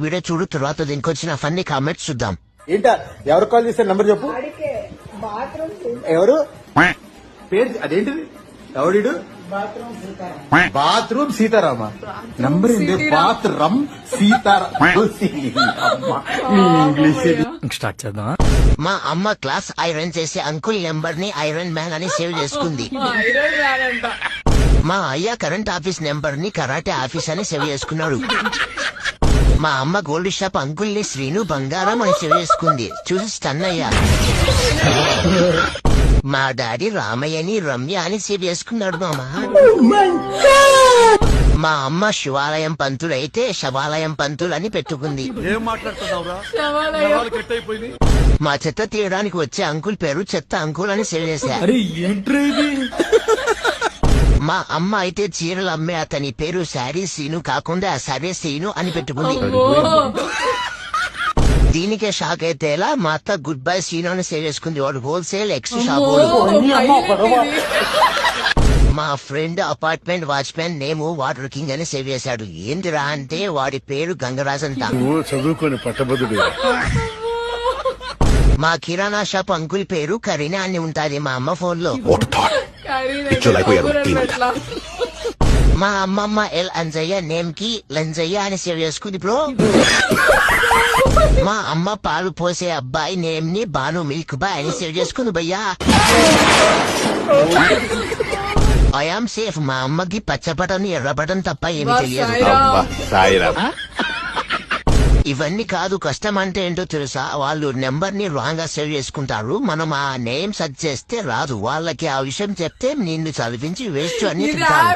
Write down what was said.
Video చూడు, తర్వాత దీనికి వచ్చిన ఫన్నీ కామెంట్స్ చూద్దాం. ఏంటా ఎవరు కాల్ చేశారు నంబర్ చెప్పు. ఎవరు పేరు అదేంటిది? ఎవడు? బాత్రూమ్ సీతారామ. నంబర్ ఏంటి? బాత్రూమ్ సీతారామ. ఇంగ్లీష్ స్టార్ట్ చేద్దాం. మా అమ్మ క్లాస్ ఐరన్ చేసే అంకుల్ నెంబర్ ని ఐరన్ మ్యాన్ అని సేవ్ చేసుకుంది. మా అయ్య కరెంట్ ఆఫీస్ నెంబర్ ని కరాటే ఆఫీస్ అని సేవ్ చేసుకున్నాడు. మా అమ్మ గోల్డ్ షాప్ అంకుల్ ని శ్రీను బంగారం అని సేవ్ చేసుకుంది. చూసి స్టన్ అయ్యా. మా డాడీ రామయ్యని రమ్య అని సేవ్ చేసుకున్నాడు. మా అమ్మ శివాలయం పంతులు అయితే శవాలయం పంతులు అని పెట్టుకుంది. మా చెత్త తీయడానికి వచ్చే అంకుల్ పేరు చెత్త అంకుల్ అని సేవ్ చేశా. మా అమ్మ అయితే చీరలు అమ్మే అతని పేరు శారీ సీను కాకుండా సరే సీను అని పెట్టుకుంది. దీనికే షాక్ అయితే ఎలా, మా అత్త గుడ్ బై సీను అని సేవ్ చేసుకుంది. వాడు హోల్సేల్ ఎక్స్ట్రా షాప్. మా ఫ్రెండ్ అపార్ట్మెంట్ వాచ్మెన్ నేము వాటర్ కింగ్ అని సేవ్ చేశాడు. ఏంటిరా అంటే వాడి పేరు గంగరాజ్ అంట. చదువుకొని పట్టబదుడు. మా కిరాణా షాప్ అంకుల్ పేరు కరీనా అని ఉంటాది మా అమ్మ ఫోన్ లో. మా అమ్మమ్మ ఎల్ అంజయ్య నేమ్ కి లంజయ్య అని సేవ్ చేసుకుంది బ్రో. మా అమ్మ పాలు పోసే అబ్బాయి నేమ్ ని బాను మిల్క్ బాయ్ అని సేవ్ చేసుకుంది భయ్యా. I am safe. మా అమ్మకి పచ్చబటన్ ఎర్రబటన్ తప్ప ఏమి తెలియదు. ఇవన్నీ కాదు, కష్టం అంటే ఏంటో తెలుసా? వాళ్ళు నెంబర్ ని రాంగ్ గా సేవ్ చేసుకుంటారు. మనం ఆ నేమ్ సెర్చ్ చేస్తే రాదు. వాళ్ళకి ఆ విషయం చెప్తే నిన్ను చదివించి వేస్ట్ అని తింటారు.